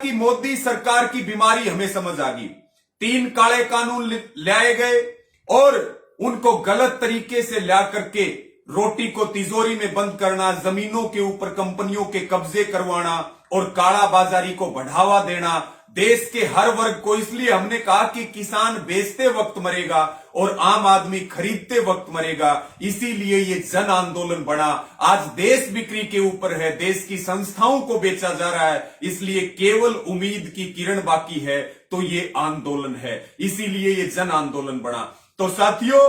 कि मोदी सरकार की बीमारी हमें समझ आ गई। 3 काले कानून लाए गए और उनको गलत तरीके से ला करके रोटी को तिजोरी में बंद करना, जमीनों के ऊपर कंपनियों के कब्जे करवाना और काला बाजारी को बढ़ावा देना, देश के हर वर्ग को। इसलिए हमने कहा कि किसान बेचते वक्त मरेगा और आम आदमी खरीदते वक्त मरेगा, इसीलिए ये जन आंदोलन बना। आज देश बिक्री के ऊपर है, देश की संस्थाओं को बेचा जा रहा है, इसलिए केवल उम्मीद की किरण बाकी है तो ये आंदोलन है, इसीलिए ये जन आंदोलन बना। तो साथियों,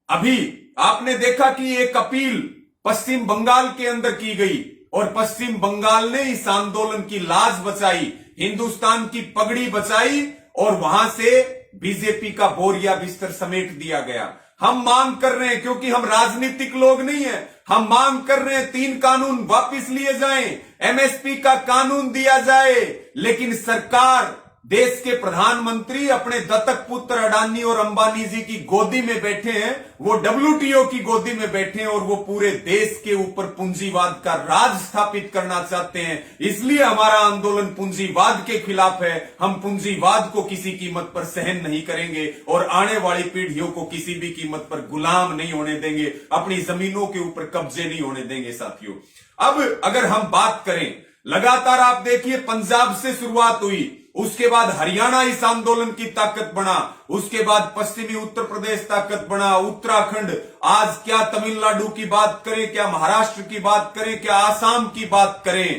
अभी आपने देखा कि एक अपील पश्चिम बंगाल के अंदर की गई और पश्चिम बंगाल ने इस आंदोलन की लाज बचाई, हिंदुस्तान की पगड़ी बचाई और वहां से बीजेपी का बोरिया बिस्तर समेट दिया गया। हम मांग कर रहे हैं, क्योंकि हम राजनीतिक लोग नहीं है, हम मांग कर रहे हैं 3 कानून वापस लिए जाएं, एमएसपी का कानून दिया जाए। लेकिन सरकार, देश के प्रधानमंत्री अपने दत्तक पुत्र अडानी और अंबानी जी की गोदी में बैठे हैं, वो डब्ल्यूटीओ की गोदी में बैठे हैं और वो पूरे देश के ऊपर पूंजीवाद का राज स्थापित करना चाहते हैं। इसलिए हमारा आंदोलन पूंजीवाद के खिलाफ है। हम पूंजीवाद को किसी कीमत पर सहन नहीं करेंगे और आने वाली पीढ़ियों को किसी भी कीमत पर गुलाम नहीं होने देंगे, अपनी जमीनों के ऊपर कब्जे नहीं होने देंगे। साथियों, अब अगर हम बात करें, लगातार आप देखिए पंजाब से शुरुआत हुई, उसके बाद हरियाणा इस आंदोलन की ताकत बना, उसके बाद पश्चिमी उत्तर प्रदेश ताकत बना, उत्तराखंड, आज क्या तमिलनाडु की बात करें, क्या महाराष्ट्र की बात करें, क्या आसाम की बात करें,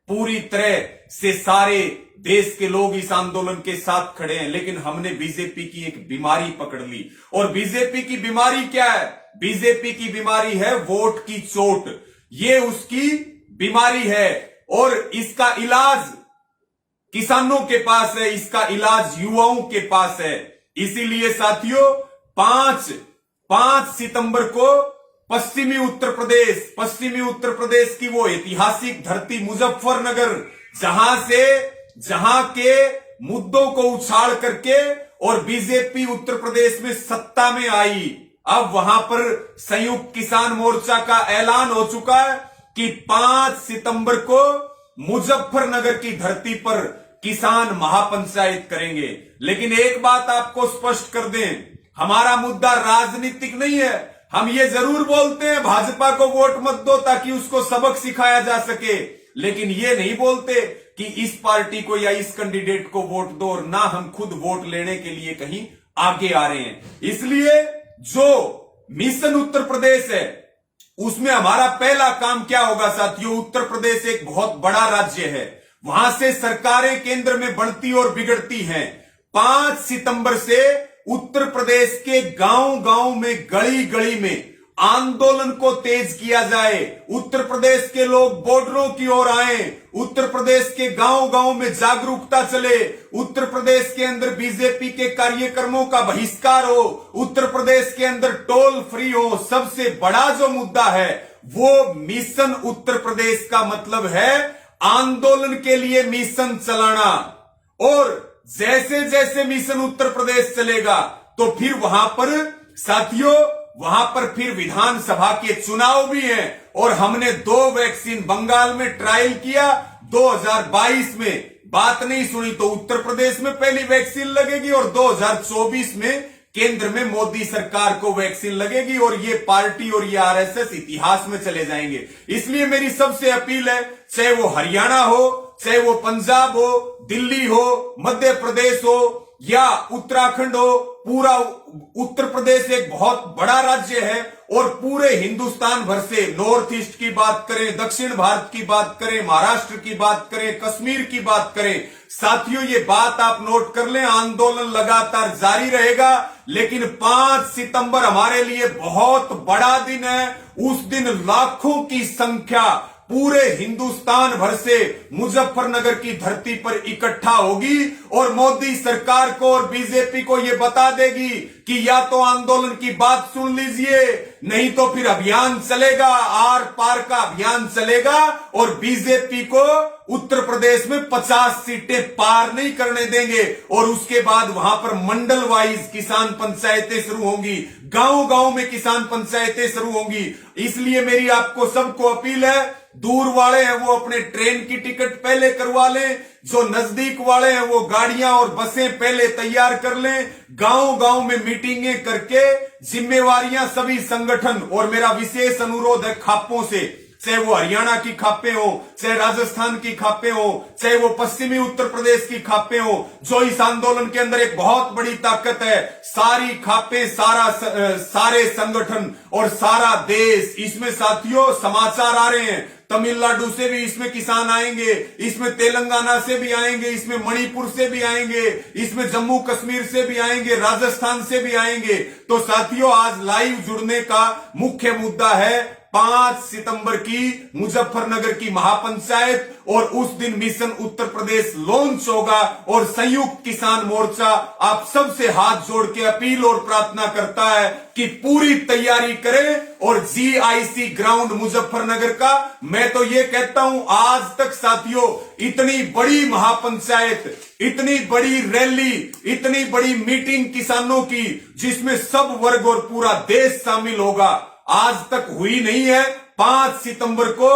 पूरी तरह से सारे देश के लोग इस आंदोलन के साथ खड़े हैं। लेकिन हमने बीजेपी की एक बीमारी पकड़ ली, और बीजेपी की बीमारी क्या है? बीजेपी की बीमारी है वोट की चोट। ये उसकी बीमारी है और इसका इलाज किसानों के पास है, इसका इलाज युवाओं के पास है। इसीलिए साथियों, 5 सितंबर को पश्चिमी उत्तर प्रदेश की वो ऐतिहासिक धरती मुजफ्फरनगर, जहां के मुद्दों को उछाल करके और बीजेपी उत्तर प्रदेश में सत्ता में आई, अब वहां पर संयुक्त किसान मोर्चा का ऐलान हो चुका है कि 5 सितंबर को मुजफ्फरनगर की धरती पर किसान महापंचायत करेंगे। लेकिन एक बात आपको स्पष्ट कर दें, हमारा मुद्दा राजनीतिक नहीं है। हम ये जरूर बोलते हैं भाजपा को वोट मत दो ताकि उसको सबक सिखाया जा सके, लेकिन ये नहीं बोलते कि इस पार्टी को या इस कैंडिडेट को वोट दो, और ना हम खुद वोट लेने के लिए कहीं आगे आ रहे हैं। इसलिए जो मिशन उत्तर प्रदेश है, उसमें हमारा पहला काम क्या होगा साथियों? उत्तर प्रदेश एक बहुत बड़ा राज्य है, वहां से सरकारें केंद्र में बढ़ती और बिगड़ती हैं। 5 सितंबर से उत्तर प्रदेश के गांव में, गली में आंदोलन को तेज किया जाए। उत्तर प्रदेश के लोग बॉर्डरों की ओर आए, उत्तर प्रदेश के गांव में जागरूकता चले, उत्तर प्रदेश के अंदर बीजेपी के कार्यक्रमों का बहिष्कार हो, उत्तर प्रदेश के अंदर टोल फ्री हो। सबसे बड़ा जो मुद्दा है वो मिशन उत्तर प्रदेश का मतलब है आंदोलन के लिए मिशन चलाना। और जैसे जैसे मिशन उत्तर प्रदेश चलेगा तो फिर वहां पर साथियों, वहां पर फिर विधानसभा के चुनाव भी हैं। और हमने 2 वैक्सीन बंगाल में ट्रायल किया, 2022 में बात नहीं सुनी तो उत्तर प्रदेश में पहली वैक्सीन लगेगी और 2024 में केंद्र में मोदी सरकार को वैक्सीन लगेगी, और ये पार्टी और ये आरएसएस इतिहास में चले जाएंगे। इसलिए मेरी सबसे अपील है, चाहे वो हरियाणा हो, चाहे वो पंजाब हो, दिल्ली हो, मध्य प्रदेश हो या उत्तराखंड हो, पूरा उत्तर प्रदेश एक बहुत बड़ा राज्य है और पूरे हिंदुस्तान भर से, नॉर्थ ईस्ट की बात करें, दक्षिण भारत की बात करें, महाराष्ट्र की बात करें, कश्मीर की बात करें, साथियों ये बात आप नोट कर लें, आंदोलन लगातार जारी रहेगा। लेकिन 5 सितंबर हमारे लिए बहुत बड़ा दिन है। उस दिन लाखों की संख्या पूरे हिंदुस्तान भर से मुजफ्फरनगर की धरती पर इकट्ठा होगी और मोदी सरकार को और बीजेपी को यह बता देगी कि या तो आंदोलन की बात सुन लीजिए, नहीं तो फिर अभियान चलेगा, आर पार का अभियान चलेगा और बीजेपी को उत्तर प्रदेश में 50 सीटें पार नहीं करने देंगे। और उसके बाद वहां पर मंडल वाइज किसान पंचायतें शुरू होंगी, गांव में किसान पंचायतें शुरू होंगी। इसलिए मेरी आपको सबको अपील है, दूर वाले हैं वो अपने ट्रेन की टिकट पहले करवा लें, जो नजदीक वाले हैं वो गाड़ियां और बसें पहले तैयार कर लें, गांव गांव में मीटिंगें करके जिम्मेवारियां सभी संगठन, और मेरा विशेष अनुरोध है खापों से, चाहे वो हरियाणा की खापें हो, चाहे राजस्थान की खापें हो, चाहे वो पश्चिमी उत्तर प्रदेश की खापें हो, जो इस आंदोलन के अंदर एक बहुत बड़ी ताकत है, सारी खापें, सारे संगठन और सारा देश इसमें साथियों, समाचार आ रहे हैं तमिलनाडु से भी इसमें किसान आएंगे, इसमें तेलंगाना से भी आएंगे, इसमें मणिपुर से भी आएंगे, इसमें जम्मू कश्मीर से भी आएंगे, राजस्थान से भी आएंगे। तो साथियों, आज लाइव जुड़ने का मुख्य मुद्दा है 5 सितंबर की मुजफ्फरनगर की महापंचायत, और उस दिन मिशन उत्तर प्रदेश लॉन्च होगा, और संयुक्त किसान मोर्चा आप सबसे हाथ जोड़ के अपील और प्रार्थना करता है कि पूरी तैयारी करें, और जीआईसी ग्राउंड मुजफ्फरनगर का, मैं तो ये कहता हूं आज तक साथियों इतनी बड़ी महापंचायत, इतनी बड़ी रैली, इतनी बड़ी मीटिंग किसानों की जिसमें सब वर्ग और पूरा देश शामिल होगा, आज तक हुई नहीं है। 5 सितंबर को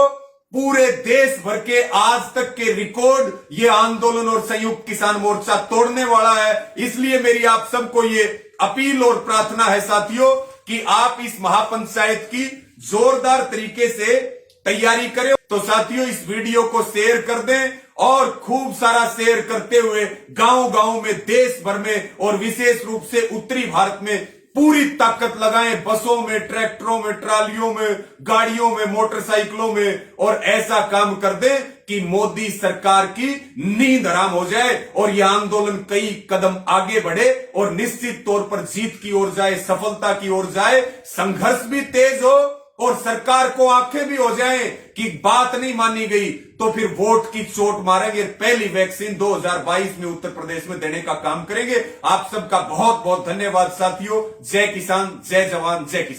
पूरे देश भर के आज तक के रिकॉर्ड ये आंदोलन और संयुक्त किसान मोर्चा तोड़ने वाला है। इसलिए मेरी आप सबको ये अपील और प्रार्थना है साथियों कि आप इस महापंचायत की जोरदार तरीके से तैयारी करें। तो साथियों, इस वीडियो को शेयर कर दें, और खूब सारा शेयर करते हुए गांव गांव में, देश भर में, और विशेष रूप से उत्तरी भारत में पूरी ताकत लगाएं, बसों में, ट्रैक्टरों में, ट्रालियों में, गाड़ियों में, मोटरसाइकिलों में, और ऐसा काम कर दें कि मोदी सरकार की नींद हराम हो जाए और यह आंदोलन कई कदम आगे बढ़े और निश्चित तौर पर जीत की ओर जाए, सफलता की ओर जाए, संघर्ष भी तेज हो और सरकार को आंखें भी हो जाएं कि बात नहीं मानी गई तो फिर वोट की चोट मारेंगे, पहली वैक्सीन 2022 में उत्तर प्रदेश में देने का काम करेंगे। आप सबका बहुत बहुत धन्यवाद साथियों। जय किसान, जय जवान, जय किसान।